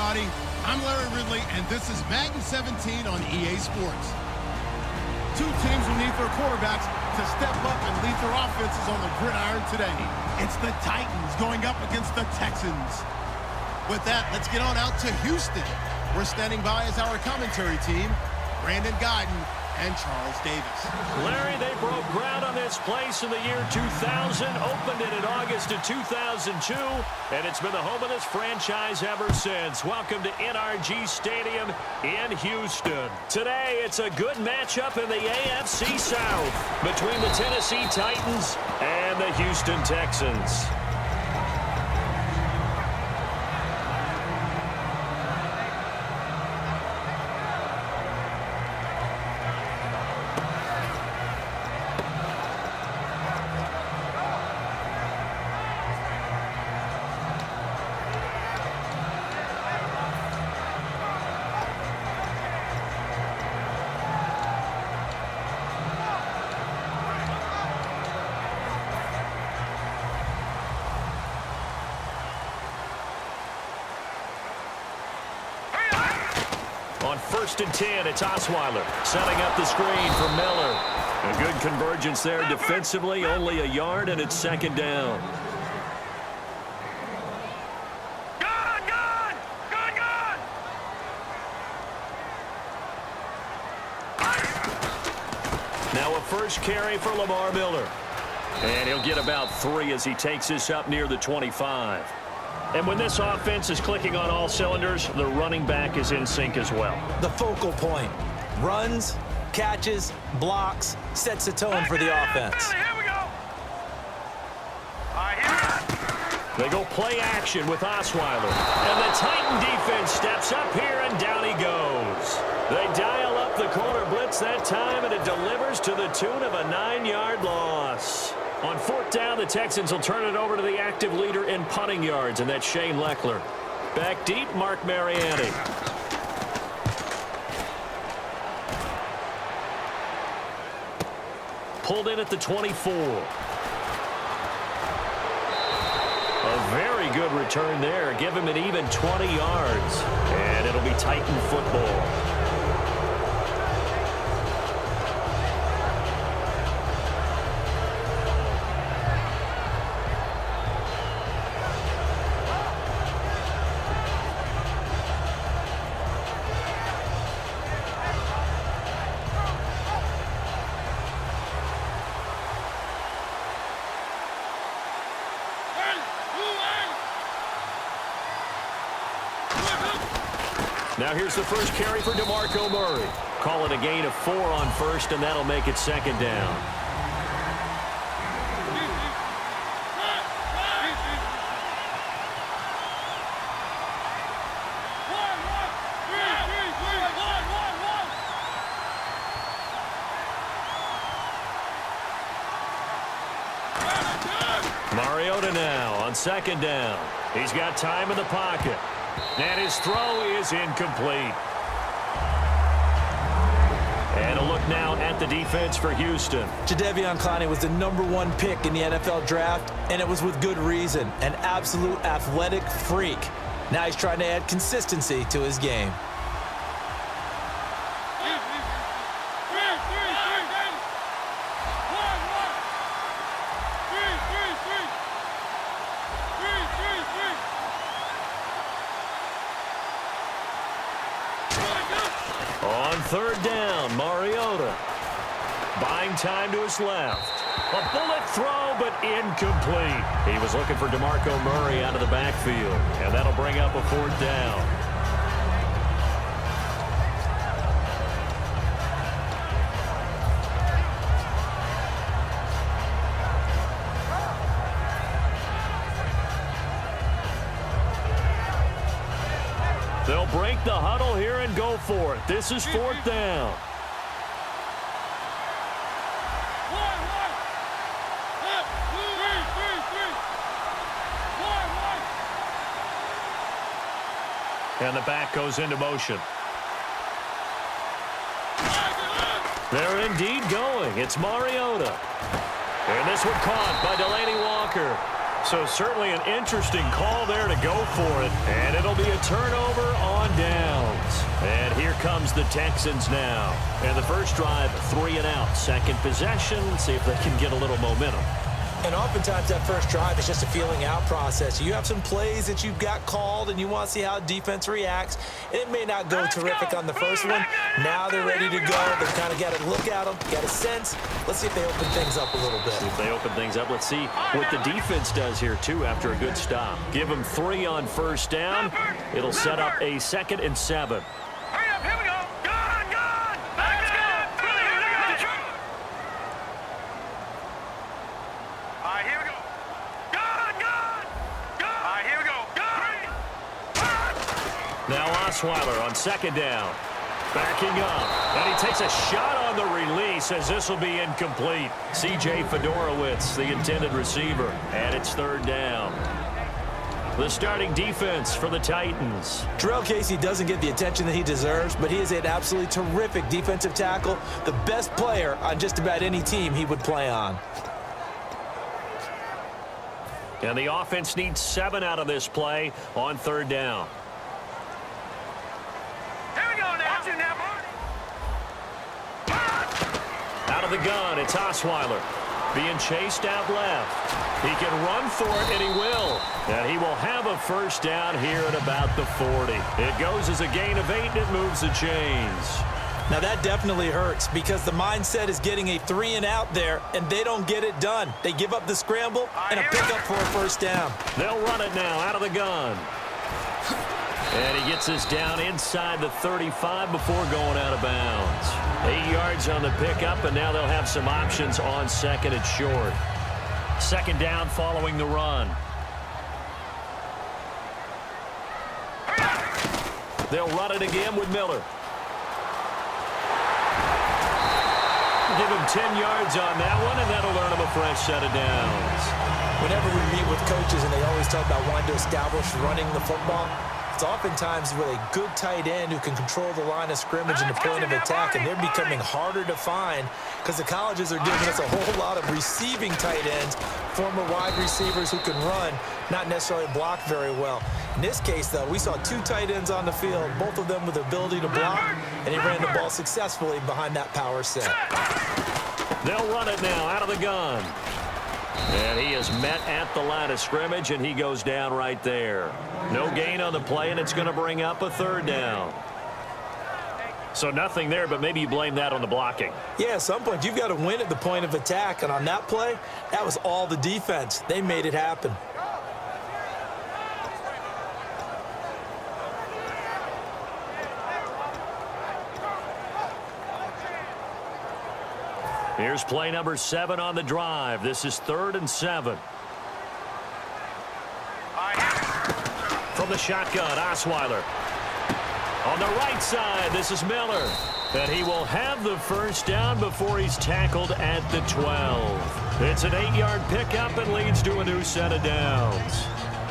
everybody. I'm Larry Ridley, and this is Madden 17 on EA Sports. Two teams will need their quarterbacks to step up and lead their offenses on the gridiron today. It's the Titans going up against the Texans. With that, let's get on out to Houston. We're standing by as our commentary team, Brandon Guyton and Charles Davis. Larry, they broke ground on this place in the year 2000, opened it in August of 2002, and it's been the home of this franchise ever since. Welcome to NRG Stadium in Houston. Today, it's a good matchup in the AFC South between the Tennessee Titans and the Houston Texans. On 1st and 10, it's Osweiler setting up the screen for Miller. A good convergence there defensively, only a yard, and it's 2nd down. Now a first carry for Lamar Miller. And he'll get about 3 as he takes this up near the 25. And when this offense is clicking on all cylinders, the running back is in sync as well. The focal point. Runs, catches, blocks, sets the tone for the offense. Here we go. They go play action with Osweiler. And the Titan defense steps up here, and down he goes. They dial up the corner blitz that time, and it delivers to the tune of a 9-yard loss. On 4th down, the Texans will turn it over to the active leader in punting yards, and that's Shane Lechler. Back deep, Mark Mariani. Pulled in at the 24. A very good return there. Give him an even 20 yards, and it'll be Titan football. Now here's the first carry for DeMarco Murray. Call it a gain of 4 on 1st, and that'll make it 2nd down. Mariota now on 2nd down. He's got time in the pocket. And his throw is incomplete. And a look now at the defense for Houston. Jadeveon Clowney was the #1 pick in the NFL draft, and it was with good reason. An absolute athletic freak. Now he's trying to add consistency to his game. On 3rd down, Mariota. Buying time to his left. A bullet throw, but incomplete. He was looking for DeMarco Murray out of the backfield, and that'll bring up a 4th down. They'll break the huddle here and go for it. This is 4th down. And the back goes into motion. They're indeed going. It's Mariota. And this one caught by Delaney Walker. So certainly an interesting call there to go for it. And it'll be a turnover on downs. And here comes the Texans now. And the first drive, 3 and out. Second possession. See if they can get a little momentum. And oftentimes that first drive is just a feeling out process. You have some plays that you've got called and you want to see how defense reacts. It may not go terrific on the first one. Now they're ready to go. They've kind of got to look at them, got a sense. Let's see if they open things up a little bit. See if they open things up. Let's see what the defense does here, too, after a good stop. Give them 3 on first down. It'll set up a 2nd and 7. Hurry up, here we go. Now Osweiler on 2nd down. Backing up. And he takes a shot on the release as this will be incomplete. C.J. Fedorowicz, the intended receiver. And it's 3rd down. The starting defense for the Titans. Jarrell Casey doesn't get the attention that he deserves, but he is an absolutely terrific defensive tackle. The best player on just about any team he would play on. And the offense needs 7 out of this play on 3rd down. Out of the gun, it's Osweiler. Being chased out left. He can run for it, and he will. And he will have a first down here at about the 40. It goes as a gain of 8, and it moves the chains. Now that definitely hurts because the mindset is getting a 3 and out there, and they don't get it done. They give up the scramble and a pickup for a first down. They'll run it now out of the gun. And he gets this down inside the 35 before going out of bounds. 8 yards on the pickup, and now they'll have some options on 2nd and short. 2nd down following the run. They'll run it again with Miller. Give him 10 yards on that one, and that'll earn him a fresh set of downs. Whenever we meet with coaches and they always talk about wanting to establish running the football, it's oftentimes with a good tight end who can control the line of scrimmage and the point of attack, and they're becoming harder to find because the colleges are giving us a whole lot of receiving tight ends, former wide receivers who can run, not necessarily block very well. In this case, though, we saw 2 tight ends on the field, both of them with the ability to block, and he ran the ball successfully behind that power set. They'll run it now out of the gun. And he is met at the line of scrimmage, and he goes down right there. No gain on the play, and it's going to bring up a 3rd down. So nothing there, but maybe you blame that on the blocking. Yeah, at some point, you've got to win at the point of attack, and on that play, that was all the defense. They made it happen. Here's play number 7 on the drive. This is 3rd and 7. From the shotgun, Osweiler. On the right side, this is Miller. And he will have the first down before he's tackled at the 12. It's an 8-yard pickup and leads to a new set of downs.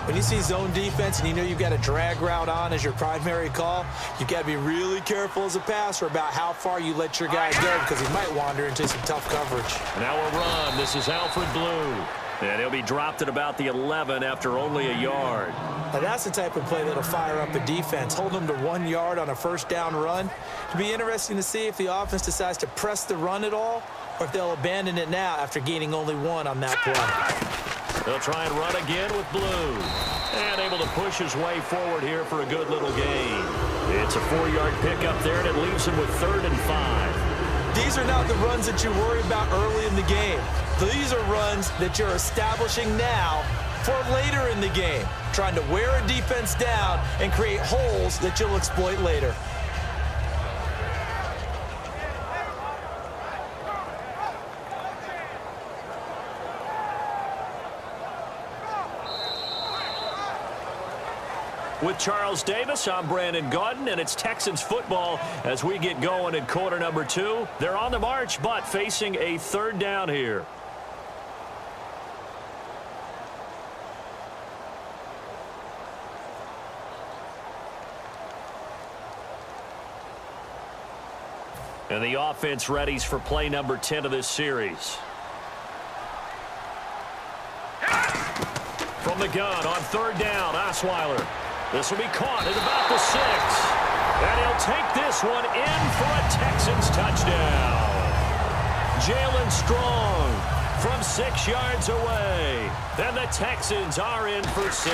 When you see zone defense and you know you've got a drag route on as your primary call, you've got to be really careful as a passer about how far you let your guy go because he might wander into some tough coverage. Now a run. This is Alfred Blue. And he'll be dropped at about the 11 after only a yard. Now that's the type of play that'll fire up a defense. Hold them to 1 yard on a first down run. It'll be interesting to see if the offense decides to press the run at all or if they'll abandon it now after gaining only 1 on that play. They'll try and run again with Blue. And able to push his way forward here for a good little gain. It's a 4-yard pickup there, and it leaves him with 3rd and 5. These are not the runs that you worry about early in the game. These are runs that you're establishing now for later in the game, trying to wear a defense down and create holes that you'll exploit later. With Charles Davis, I'm Brandon Gaudin, and it's Texans football as we get going in quarter number 2. They're on the march, but facing a 3rd down here. And the offense readies for play number 10 of this series. From the gun on third down, Osweiler. This will be caught at about the 6. And he'll take this one in for a Texans touchdown. Jalen Strong from 6 yards away. And the Texans are in for 6.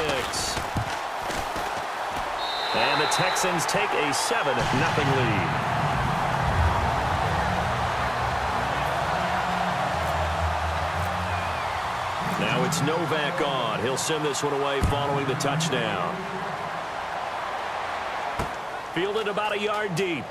And the Texans take a 7-0 lead. Now it's Novak on. He'll send this one away following the touchdown. Fielded about a yard deep.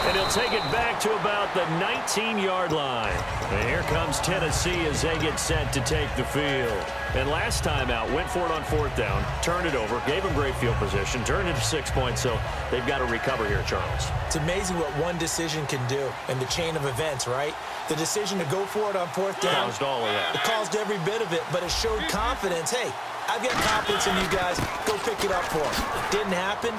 And he'll take it back to about the 19-yard line. And here comes Tennessee as they get set to take the field. And last time out, went for it on fourth down, turned it over, gave them great field position, turned it to 6 points, so they've got to recover here, Charles. It's amazing what one decision can do in the chain of events, right? The decision to go for it on fourth down. Caused all of that. It caused every bit of it, but it showed confidence. Hey, I've got confidence in you guys. Go pick it up for them. It didn't happen.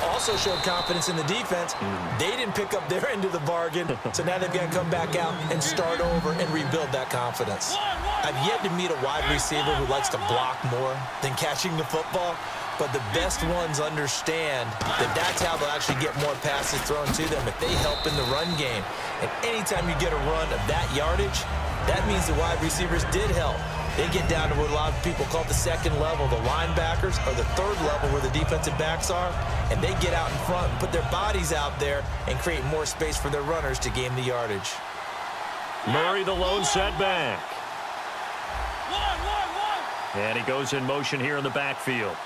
Also showed confidence in the defense. They didn't pick up their end of the bargain, so now they've got to come back out and start over and rebuild that confidence. I've yet to meet a wide receiver who likes to block more than catching the football, but the best ones understand that that's how they'll actually get more passes thrown to them if they help in the run game. And anytime you get a run of that yardage, that means the wide receivers did help. They get down to what a lot of people call the second level, the linebackers, or the third level where the defensive backs are, and they get out in front and put their bodies out there and create more space for their runners to gain the yardage. Murray, the lone setback. And he goes in motion here in the backfield.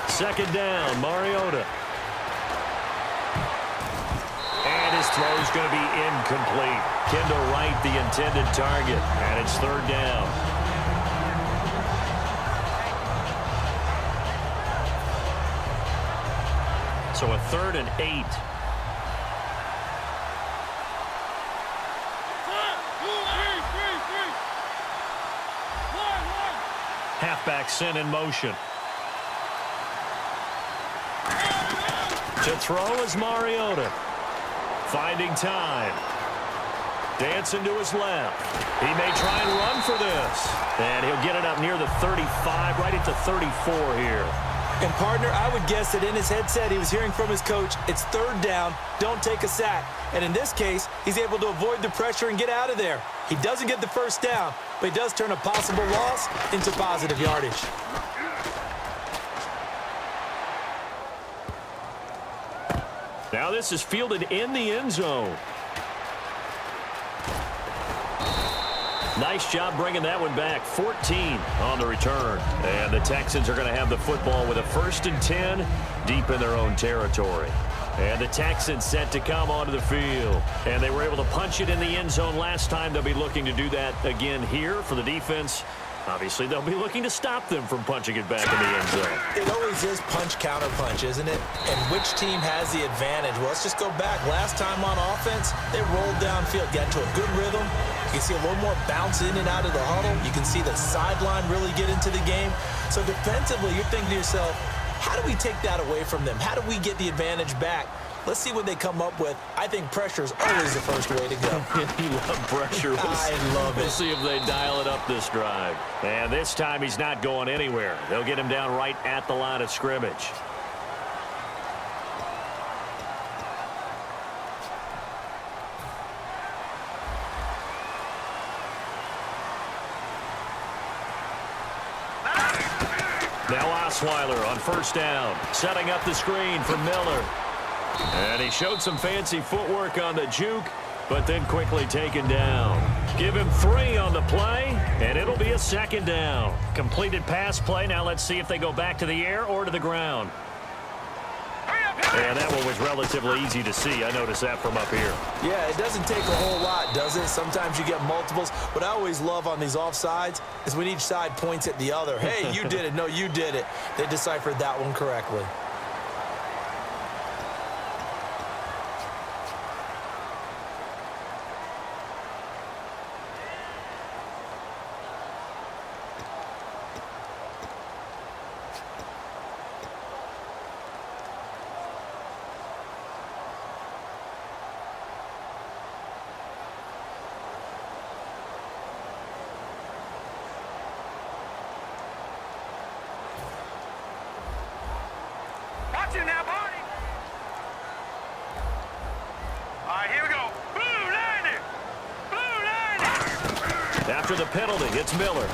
Second down, Mariota. And his throw's going to be incomplete. Kendall Wright, the intended target, and it's third down. So a 3rd and 8. Halfback sent in motion. To throw is Mariota. Finding time. Dancing to his left. He may try and run for this. And he'll get it up near the 35, right at the 34 here. And, partner, I would guess that in his headset he was hearing from his coach, it's third down, don't take a sack. And in this case, he's able to avoid the pressure and get out of there. He doesn't get the first down, but he does turn a possible loss into positive yardage. Now this is fielded in the end zone. Nice job bringing that one back. 14 on the return. And the Texans are going to have the football with a 1st and 10 deep in their own territory. And the Texans set to come onto the field. And they were able to punch it in the end zone last time. They'll be looking to do that again here for the defense. Obviously, they'll be looking to stop them from punching it back in the end zone. It always is punch-counter-punch, isn't it? And which team has the advantage? Well, let's just go back. Last time on offense, they rolled downfield, got into a good rhythm. You can see a little more bounce in and out of the huddle. You can see the sideline really get into the game. So defensively, you're thinking to yourself, how do we take that away from them? How do we get the advantage back? Let's see what they come up with. I think pressure is always the first way to go. You love pressure. I love it. We'll see if they dial it up this drive. And this time he's not going anywhere. They'll get him down right at the line of scrimmage. Now Osweiler on first down, setting up the screen for Miller. And he showed some fancy footwork on the juke, but then quickly taken down. Give him 3 on the play, and it'll be a 2nd down. Completed pass play. Now let's see if they go back to the air or to the ground. And that one was relatively easy to see. I noticed that from up here. Yeah, it doesn't take a whole lot, does it? Sometimes you get multiples. What I always love on these offsides is when each side points at the other. Hey, you did it. No, you did it. They deciphered that one correctly. After the penalty, it's Miller.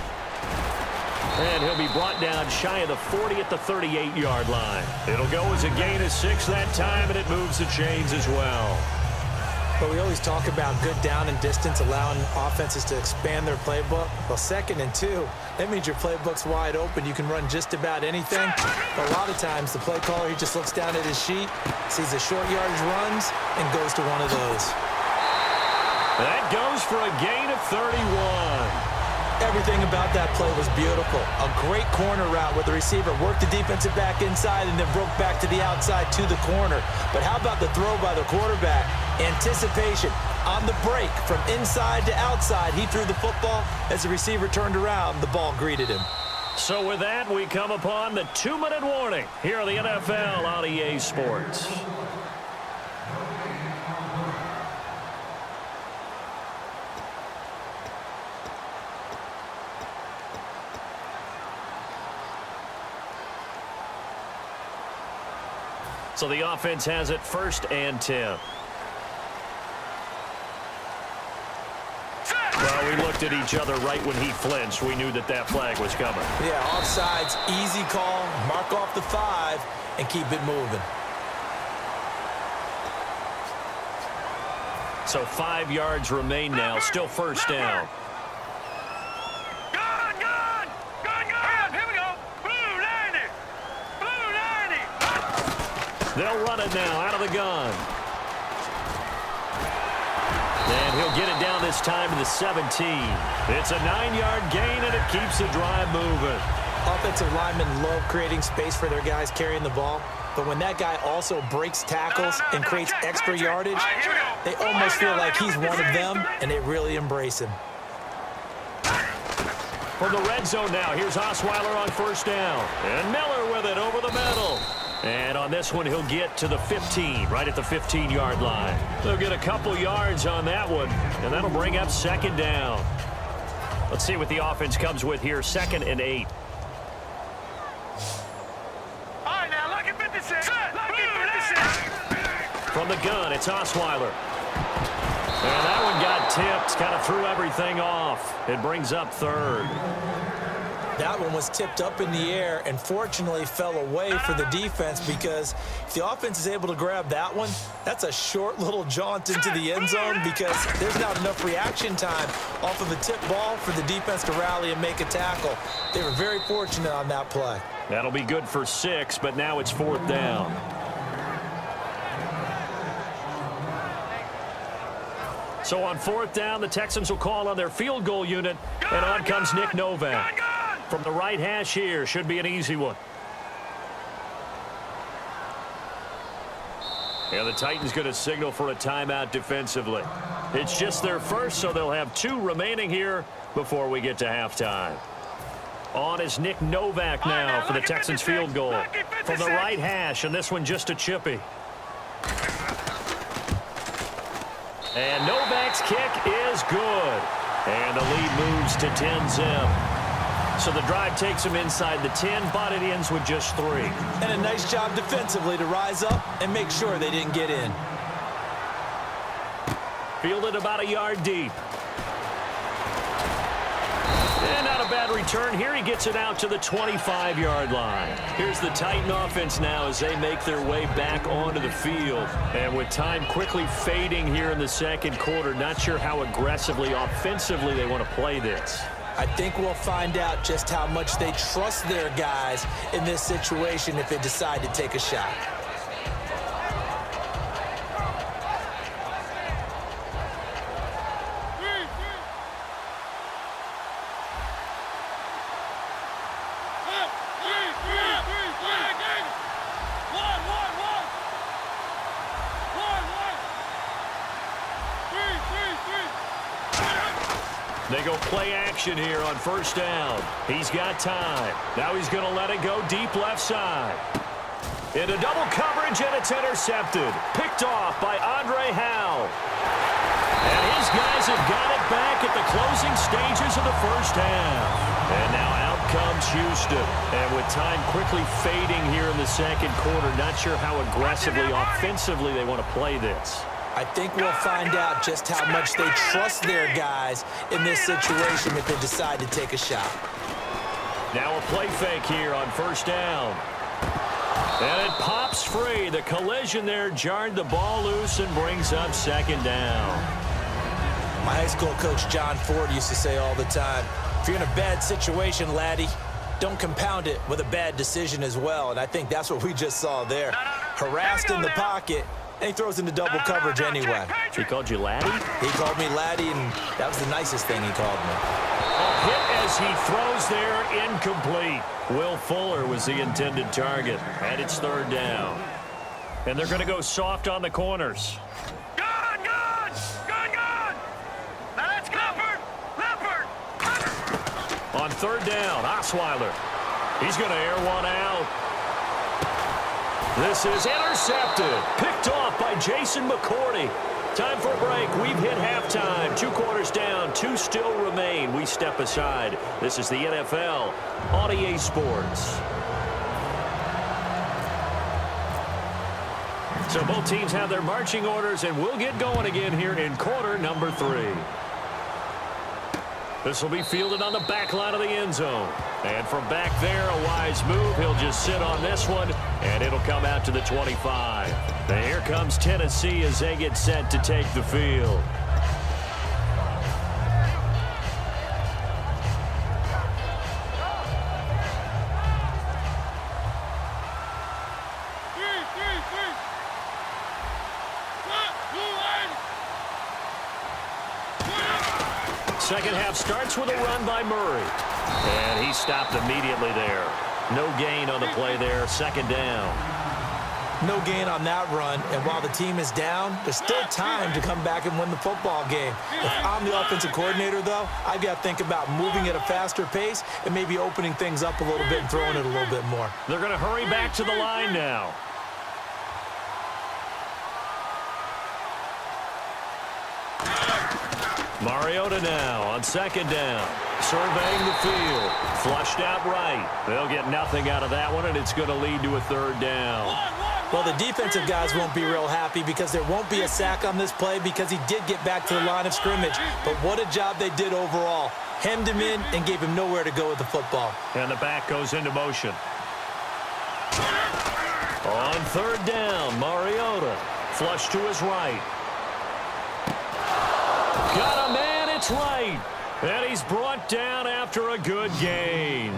And he'll be brought down shy of the 40 at the 38-yard line. It'll go as a gain of 6 that time, and it moves the chains as well. But we always talk about good down and distance, allowing offenses to expand their playbook. Well, 2nd and 2, that means your playbook's wide open. You can run just about anything. But a lot of times, the play caller, he just looks down at his sheet, sees the short yardage runs, and goes to one of those. That goes for a gain of 31. Everything about that play was beautiful. A great corner route where the receiver worked the defensive back inside and then broke back to the outside to the corner. But how about the throw by the quarterback? Anticipation on the break from inside to outside. He threw the football. As the receiver turned around, the ball greeted him. So with that, we come upon the 2-minute warning here on the NFL on EA Sports. So the offense has it 1st and 10. Well, we looked at each other right when he flinched. We knew that flag was coming. Yeah, offsides, easy call. Mark off the 5 and keep it moving. So 5 yards remain now. Still 1st down. They'll run it now out of the gun. And he'll get it down this time to the 17. It's a 9-yard gain, and it keeps the drive moving. Offensive linemen love creating space for their guys carrying the ball. But when that guy also breaks tackles and creates extra yardage, they almost feel like he's one of them, and they really embrace him. From the red zone now, here's Osweiler on 1st down. And Miller with it over the middle. And on this one, he'll get to the 15, right at the 15-yard line. They'll get a couple yards on that one, and that'll bring up 2nd down. Let's see what the offense comes with here, 2nd and 8. All right, now, look at 56. Look at 56. From the gun, it's Osweiler. And that one got tipped, kind of threw everything off. It brings up 3rd. That one was tipped up in the air and fortunately fell away for the defense, because if the offense is able to grab that one, that's a short little jaunt into the end zone, because there's not enough reaction time off of a tip ball for the defense to rally and make a tackle. They were very fortunate on that play. That'll be good for 6, but now it's 4th down. So on 4th down, the Texans will call on their field goal unit, and on comes Nick Novak. From the right hash here, should be an easy one. And the Titans going to signal for a timeout defensively. It's just their first, so they'll have 2 remaining here before we get to halftime. On is Nick Novak now for the Texans field goal. From the right hash, and this one just a chippy. And Novak's kick is good. And the lead moves to 10-zip. So the drive takes them inside the 10, but it ends with just 3. And a nice job defensively to rise up and make sure they didn't get in. Fielded about a yard deep. And not a bad return here. He gets it out to the 25-yard line. Here's the Titan offense now as they make their way back onto the field. And with time quickly fading here in the 2nd quarter, not sure how aggressively, offensively they want to play this. I think we'll find out just how much they trust their guys in this situation if they decide to take a shot. They go play action here on 1st down. He's got time. Now he's going to let it go deep left side. Into double coverage, and it's intercepted. Picked off by Andre Howell. And his guys have got it back at the closing stages of the 1st half. And now out comes Houston. And with time quickly fading here in the 2nd quarter, not sure how aggressively, offensively they want to play this. I think we'll find out just how much they trust their guys in this situation if they decide to take a shot. Now a play fake here on first down. And it pops free. The collision there jarred the ball loose and brings up second down. My high school coach, John Ford, used to say all the time, if you're in a bad situation, laddie, don't compound it with a bad decision as well. And I think that's what we just saw there. Harassed in the pocket, and he throws into double coverage anyway. He called you laddie? He called me laddie, and that was the nicest thing he called me. A hit as he throws there, incomplete. Will Fuller was the intended target, and it's third down. And they're going to go soft on the corners. Good, good! Good, good! Now that's Leopard! Leopard! On third down, Osweiler. He's going to air one out. This is intercepted. Picked off by Jason McCourty. Time for a break. We've hit halftime. 2 quarters down. 2 still remain. We step aside. This is the NFL on EA Sports. So both teams have their marching orders, and we'll get going again here in quarter number 3. This will be fielded on the back line of the end zone. And from back there, a wise move. He'll just sit on this one, and it'll come out to the 25. And here comes Tennessee as they get set to take the field. Second half starts with a run by Murray. And he stopped immediately there. No gain on the play there. Second down. No gain on that run, and while the team is down, there's still time to come back and win the football game. If I'm the offensive coordinator, though, I've got to think about moving at a faster pace and maybe opening things up a little bit and throwing it a little bit more. They're going to hurry back to the line now. Mariota now on second down. Surveying the field. Flushed out right. They'll get nothing out of that one, and it's going to lead to a third down. Well, the defensive guys won't be real happy because there won't be a sack on this play because he did get back to the line of scrimmage. But what a job they did overall. Hemmed him in and gave him nowhere to go with the football. And the back goes into motion. On third down, Mariota. Flush to his right. Got a man, it's right. And he's brought down after a good gain.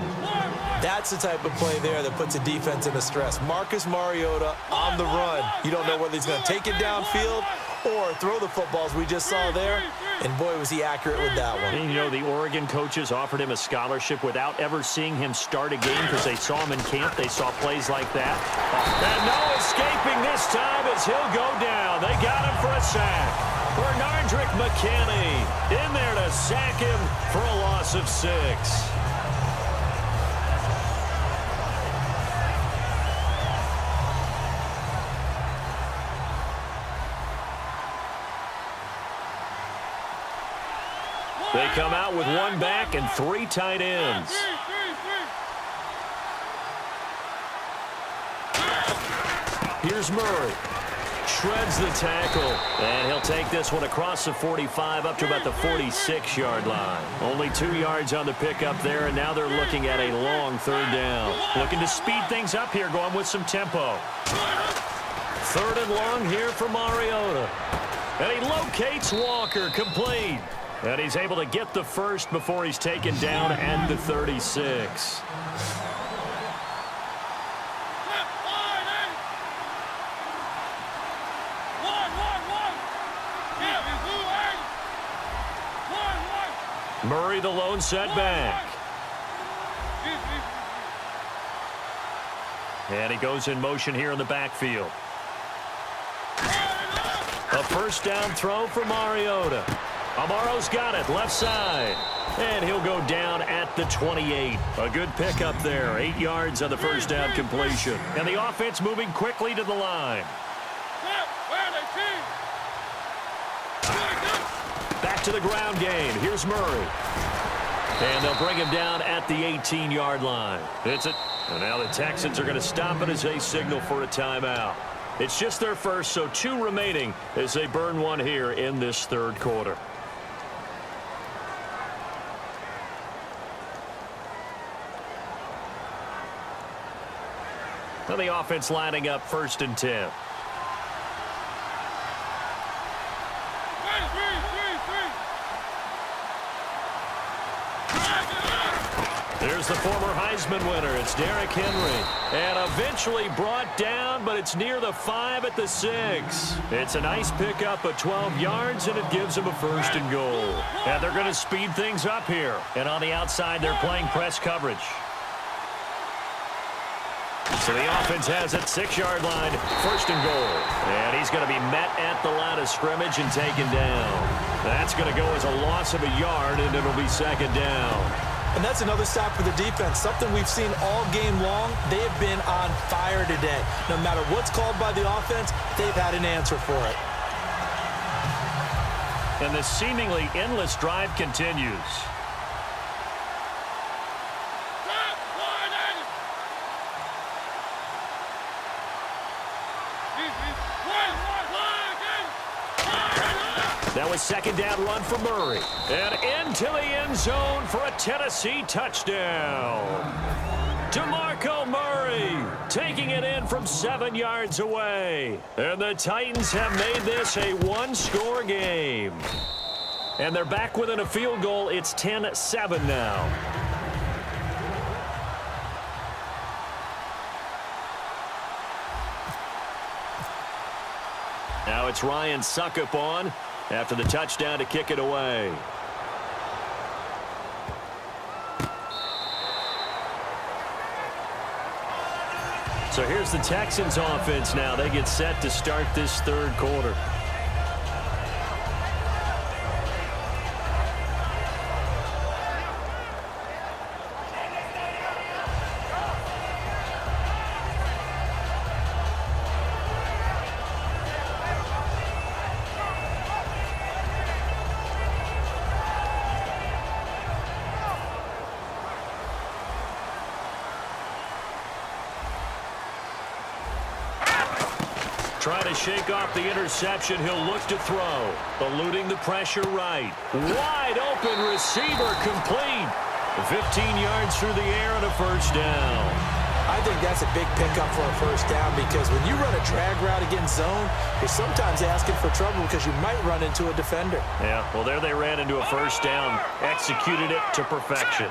That's the type of play there that puts a defense into stress. Marcus Mariota on the run. You don't know whether he's going to take it downfield or throw the footballs we just saw there. And boy, was he accurate with that one. And you know, the Oregon coaches offered him a scholarship without ever seeing him start a game because they saw him in camp. They saw plays like that. And no escaping this time as he'll go down. They got him for a sack. Bernardrick McKinney in there to sack him for a loss of 6. They come out with 1 back and 3 tight ends. Here's Murray. Shreds the tackle, and he'll take this one across the 45 up to about the 46-yard line. Only 2 yards on the pickup there, and now they're looking at a long third down. Looking to speed things up here, going with some tempo. Third and long here for Mariota. And he locates Walker, complete. And he's able to get the first before he's taken down at the 36. Murray the lone setback. And he goes in motion here in the backfield. A first down throw for Mariota. Amaro's got it, left side. And he'll go down at the 28. A good pickup there, 8 yards on the first down completion. And the offense moving quickly to the line. Back to the ground game. Here's Murray. And they'll bring him down at the 18-yard line. And now the Texans are going to stop it as they signal for a timeout. It's just their first, so 2 remaining as they burn one here in this third quarter. Now the offense lining up 1st and 10. There's the former Heisman winner. It's Derrick Henry. And eventually brought down, but it's near the 5 at the 6. It's a nice pickup of 12 yards, and it gives them a 1st and goal. And they're going to speed things up here. And on the outside, they're playing press coverage. So the offense has it, 6-yard line, 1st and goal. And he's going to be met at the line of scrimmage and taken down. That's going to go as a loss of a yard, and it'll be 2nd down. And that's another stop for the defense, something we've seen all game long. They have been on fire today. No matter what's called by the offense, they've had an answer for it. And the seemingly endless drive continues. That was 2nd down run for Murray. And into the end zone for a Tennessee touchdown. DeMarco Murray taking it in from 7 yards away. And the Titans have made this a 1-score game. And they're back within a field goal. It's 10-7 now. Now it's Ryan Suckup on after the touchdown to kick it away. So here's the Texans offense now. They get set to start this third quarter. Trying to shake off the interception. He'll look to throw. Eluding the pressure right. Wide open receiver complete. 15 yards through the air and a 1st down. I think that's a big pickup for a 1st down because when you run a drag route against zone, you're sometimes asking for trouble because you might run into a defender. Yeah, well, there they ran into a 1st down. Executed it to perfection.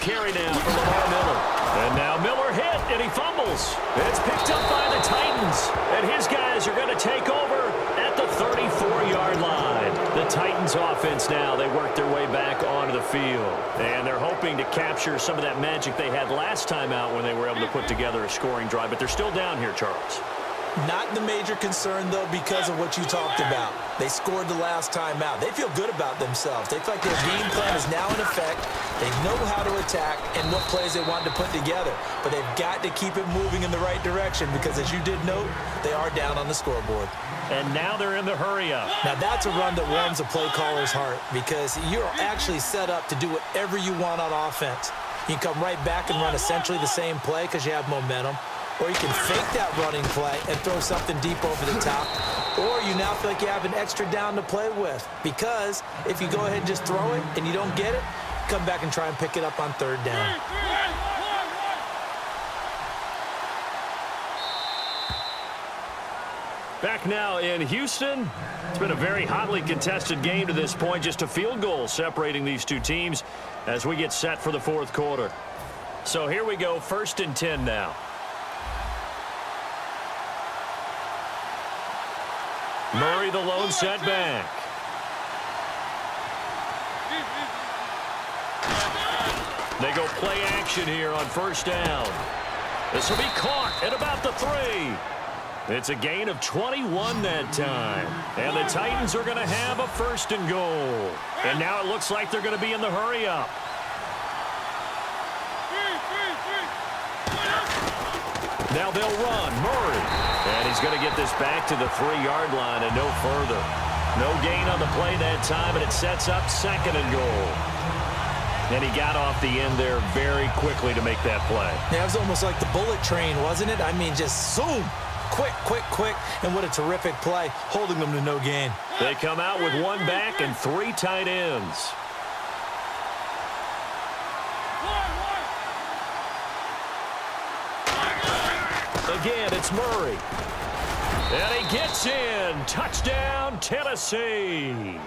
Carry now for Lamar Miller. And now Miller hit, and he fumbles. It's picked up by the Titans. And his guys are going to take over at the 34-yard line. The Titans offense now, they work their way back onto the field. And they're hoping to capture some of that magic they had last time out when they were able to put together a scoring drive. But they're still down here, Charles. Not the major concern, though, because of what you talked about. They scored the last time out. They feel good about themselves. They feel like their game plan is now in effect. They know how to attack and what plays they want to put together. But they've got to keep it moving in the right direction because, as you did note, they are down on the scoreboard. And now they're in the hurry-up. Now, that's a run that warms a play caller's heart because you're actually set up to do whatever you want on offense. You can come right back and run essentially the same play because you have momentum. Or you can fake that running play and throw something deep over the top. Or you now feel like you have an extra down to play with. Because if you go ahead and just throw it and you don't get it, come back and try and pick it up on 3rd down. Back now in Houston. It's been a very hotly contested game to this point. Just a field goal separating these two teams as we get set for the 4th quarter. So here we go, 1st and 10 now. Murray, the lone setback. They go play action here on 1st down. This will be caught at about the 3. It's a gain of 21 that time. And the Titans are going to have a 1st and goal. And now it looks like they're going to be in the hurry-up. Now they'll run. Murray. And he's going to get this back to the 3-yard line and no further. No gain on the play that time, and it sets up 2nd and goal. And he got off the end there very quickly to make that play. Yeah, it was almost like the bullet train, wasn't it? I mean, just zoom. Quick, quick, quick. And what a terrific play, holding them to no gain. They come out with 1 back and 3 tight ends. Again, it's Murray. And he gets in. Touchdown, Tennessee.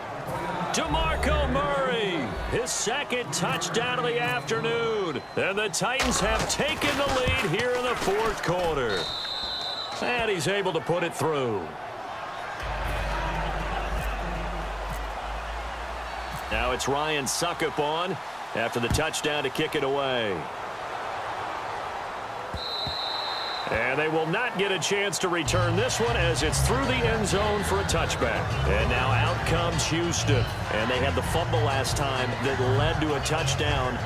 DeMarco Murray, his 2nd touchdown of the afternoon. And the Titans have taken the lead here in the 4th quarter. And he's able to put it through. Now it's Ryan Suckup on after the touchdown to kick it away. And they will not get a chance to return this one as it's through the end zone for a touchback. And now out comes Houston. And they had the fumble last time that led to a touchdown.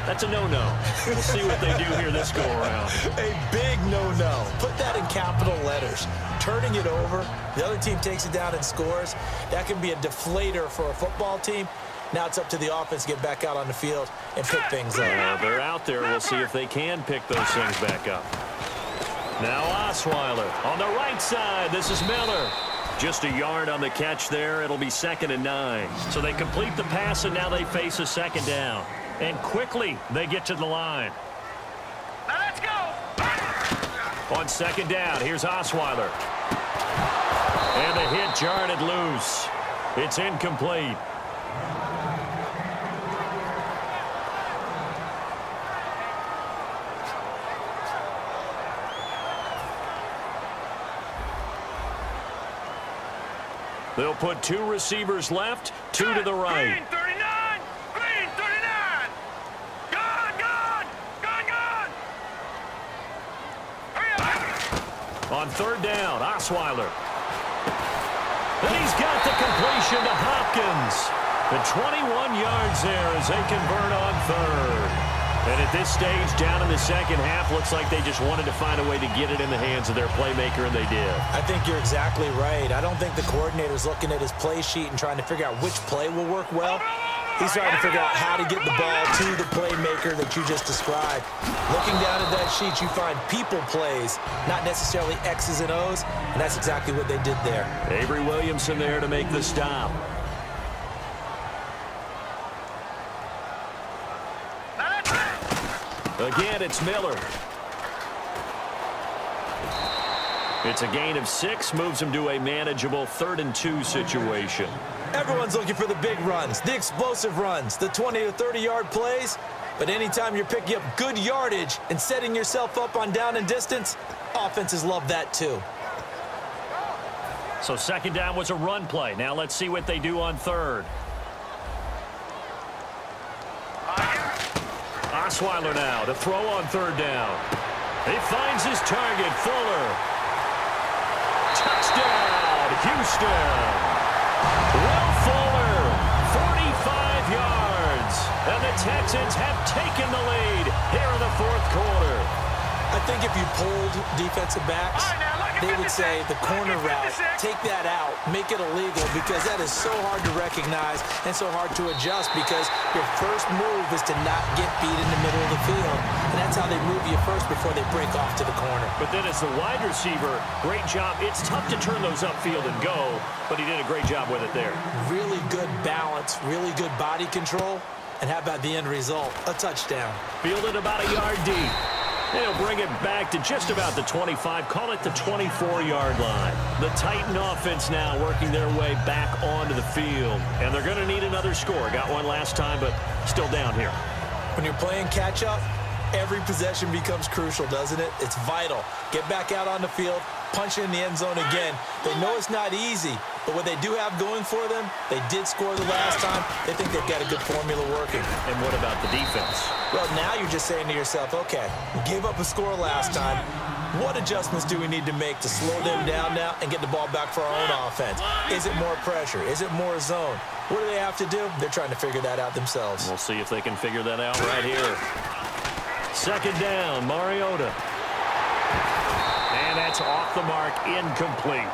That's a no-no. We'll see what they do here this go-around. A big no-no. Put that in capital letters. Turning it over, the other team takes it down and scores. That can be a deflator for a football team. Now it's up to the offense to get back out on the field and pick things up. They're out there. We'll see if they can pick those things back up. Now Osweiler on the right side. This is Miller. Just a yard on the catch there. It'll be 2nd and 9. So they complete the pass, and now they face a 2nd down. And quickly, they get to the line. Now let's go. On 2nd down, here's Osweiler. And the hit jarred it loose. It's incomplete. They'll put 2 receivers left, 2 to the right. Green 39! Green 39! Gone! Gone! Gone! Gone! Hurry up! On 3rd down, Osweiler. And he's got the completion to Hopkins. The 21 yards there as they convert on 3rd. And at this stage, down in the 2nd half, looks like they just wanted to find a way to get it in the hands of their playmaker, and they did. I think you're exactly right. I don't think the coordinator's looking at his play sheet and trying to figure out which play will work well. He's trying to figure out how to get the ball to the playmaker that you just described. Looking down at that sheet, you find people plays, not necessarily X's and O's, and that's exactly what they did there. Avery Williamson there to make the stop. Again, it's Miller. It's a gain of 6, moves him to a manageable 3rd and 2 situation. Everyone's looking for the big runs, the explosive runs, the 20 to 30-yard plays. But anytime you're picking up good yardage and setting yourself up on down and distance, offenses love that too. So 2nd down was a run play. Now let's see what they do on 3rd. Osweiler now to throw on 3rd down. He finds his target, Fuller. Touchdown, Houston. Will Fuller, 45 yards. And the Texans have taken the lead here in the 4th quarter. I think if you polled defensive backs, they would say the corner route, take that out, make it illegal, because that is so hard to recognize and so hard to adjust, because your first move is to not get beat in the middle of the field. And that's how they move you first before they break off to the corner. But then as the wide receiver, great job. It's tough to turn those upfield and go, but he did a great job with it there. Really good balance, really good body control, and how about the end result? A touchdown. Fielded about a yard deep. They'll bring it back to just about the 25, call it the 24-yard line. The Titan offense now working their way back onto the field. And they're going to need another score. Got one last time, but still down here. When you're playing catch-up, every possession becomes crucial, doesn't it? It's vital. Get back out on the field, punch in the end zone again. They know it's not easy, but what they do have going for them, they did score the last time. They think they've got a good formula working. And what about the defense? Well, now you're just saying to yourself, okay, we gave up a score last time. What adjustments do we need to make to slow them down now and get the ball back for our own offense? Is it more pressure? Is it more zone? What do they have to do? They're trying to figure that out themselves. We'll see if they can figure that out right here. 2nd down, Mariota. And that's off the mark, incomplete.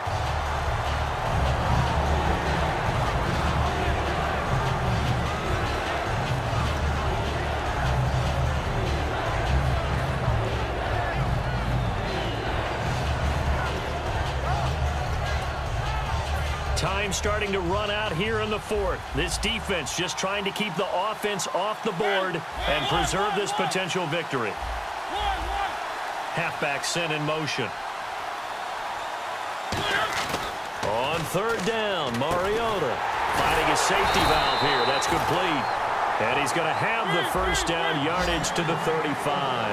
Time starting to run out here in the fourth. This defense just trying to keep the offense off the board and preserve this potential victory. Halfback sent in motion. On third down, Mariota finding a safety valve here. That's complete. And he's going to have the first down yardage to the 35.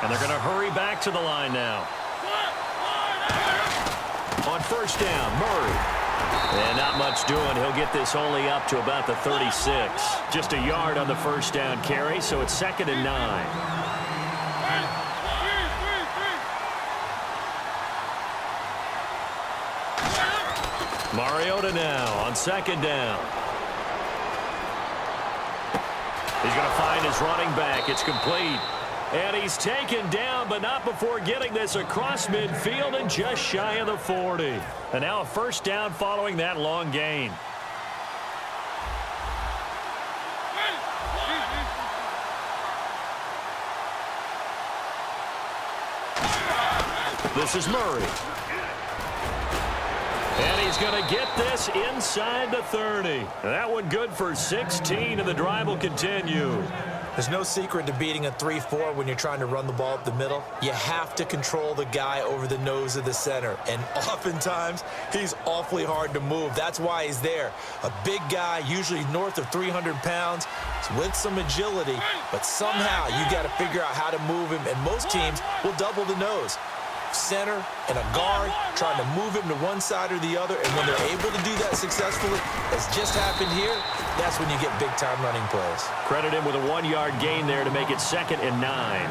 And they're going to hurry back to the line now. On first down, Murray. And not much doing. He'll get this only up to about the 36. Just a yard on the first down carry, so it's 2nd and 9. Mariota now on 2nd down. He's going to find his running back. It's complete. And he's taken down, but not before getting this across midfield and just shy of the 40. And now a first down following that long gain. This is Murray. And he's going to get this inside the 30. That one good for 16, and the drive will continue. There's no secret to beating a 3-4 when you're trying to run the ball up the middle. You have to control the guy over the nose of the center. And oftentimes, he's awfully hard to move. That's why he's there. A big guy, usually north of 300 pounds, with some agility. But somehow, you got to figure out how to move him. And most teams will double the nose. Center and a guard trying to move him to one side or the other, and when they're able to do that successfully, as just happened here, that's when you get big-time running plays. Credit him with a 1-yard gain there to make it 2nd and 9.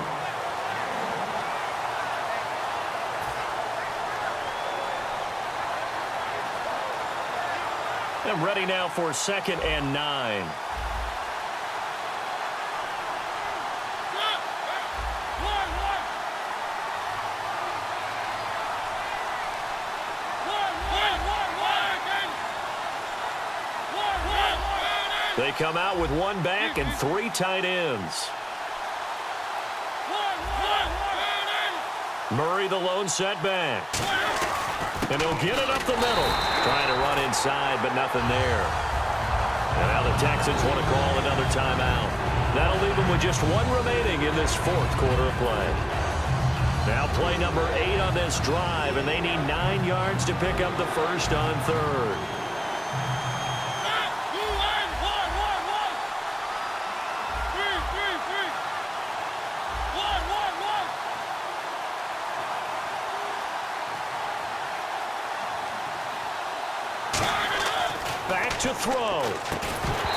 And ready now for 2nd and 9. They come out with 1 back and 3 tight ends. Murray the lone setback. And he'll get it up the middle. Trying to run inside, but nothing there. And now the Texans want to call another timeout. That'll leave them with just 1 remaining in this 4th quarter of play. Now play number 8 on this drive, and they need 9 yards to pick up the first on 3rd. Back to throw.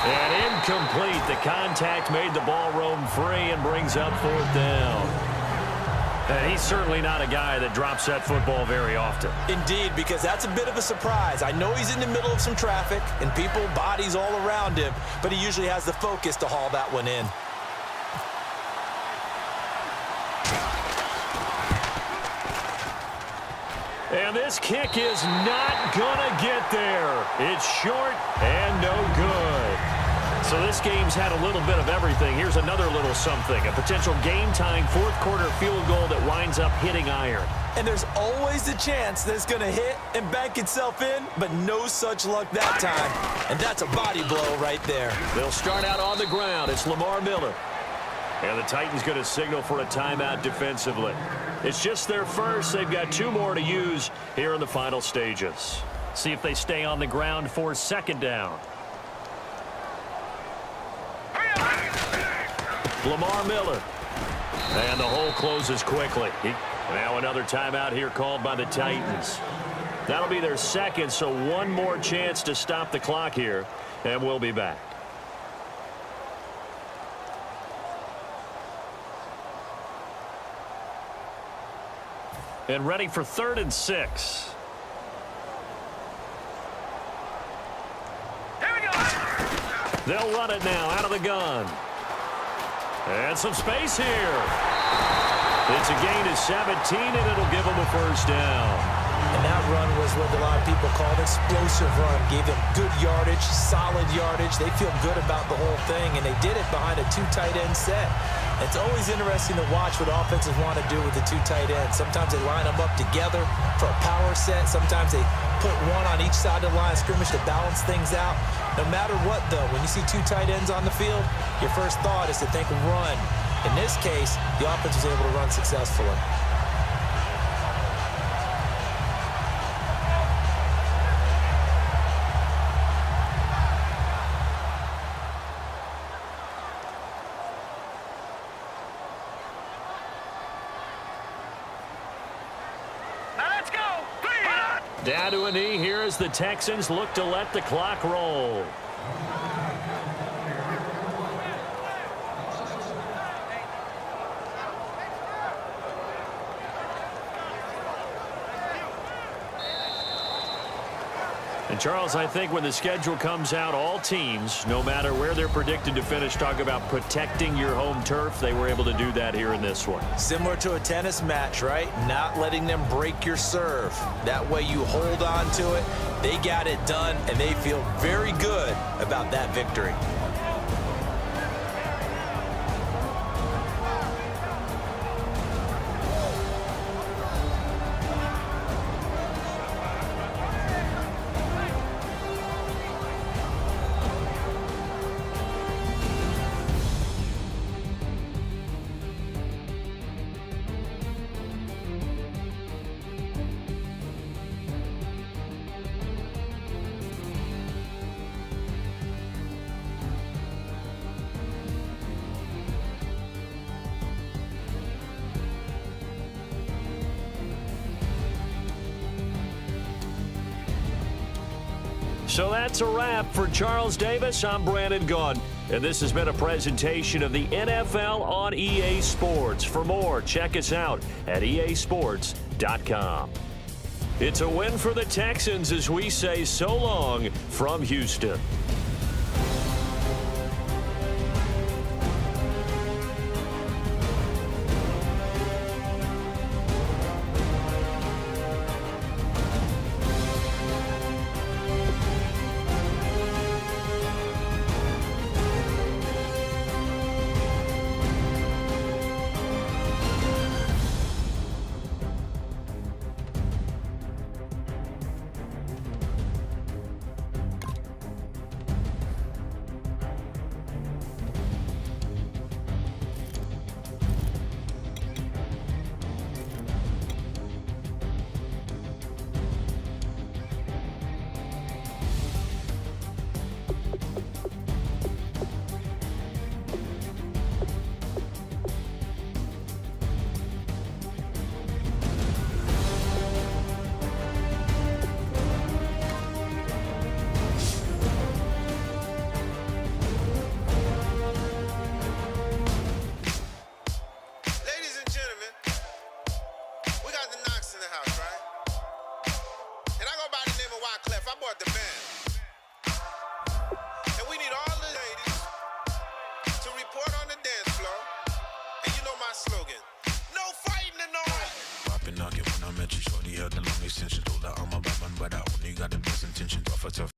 And incomplete. The contact made the ball roam free and brings up 4th down. And he's certainly not a guy that drops that football very often. Indeed, because that's a bit of a surprise. I know he's in the middle of some traffic and people, bodies all around him, but he usually has the focus to haul that one in. And this kick is not going to get there. It's short and no good. So this game's had a little bit of everything. Here's another little something. A potential game-tying 4th quarter field goal that winds up hitting iron. And there's always the chance that it's going to hit and bank itself in, but no such luck that time. And that's a body blow right there. They'll start out on the ground. It's Lamar Miller. And the Titans going to signal for a timeout defensively. It's just their first. They've got 2 more to use here in the final stages. See if they stay on the ground for 2nd down. Lamar Miller. And the hole closes quickly. Now another timeout here called by the Titans. That'll be their 2nd, so 1 more chance to stop the clock here, and we'll be back. And ready for 3rd and 6. Here we go. They'll run it now out of the gun. And some space here. It's a gain of 17, and it'll give them a first down. And that run was what a lot of people call an explosive run. Gave them good yardage, solid yardage. They feel good about the whole thing, and they did it behind a 2 tight end set. It's always interesting to watch what offenses want to do with the 2 tight ends. Sometimes they line them up together for a power set. Sometimes they put one on each side of the line of scrimmage to balance things out. No matter what, though, when you see two tight ends on the field, your first thought is to think run. In this case, the offense was able to run successfully. Now let's go. Down to a knee here as the Texans look to let the clock roll. And Charles, I think when the schedule comes out, all teams, no matter where they're predicted to finish, talk about protecting your home turf. They were able to do that here in this one. Similar to a tennis match, right? Not letting them break your serve. That way you hold on to it. They got it done, and they feel very good about that victory. So that's a wrap for Charles Davis. I'm Brandon Gaudin, and this has been a presentation of the NFL on EA Sports. For more, check us out at easports.com. It's a win for the Texans as we say so long from Houston. When I met you, shorty had the long extension. Told her I'm a bad man, but I only got the best intentions. Off a tough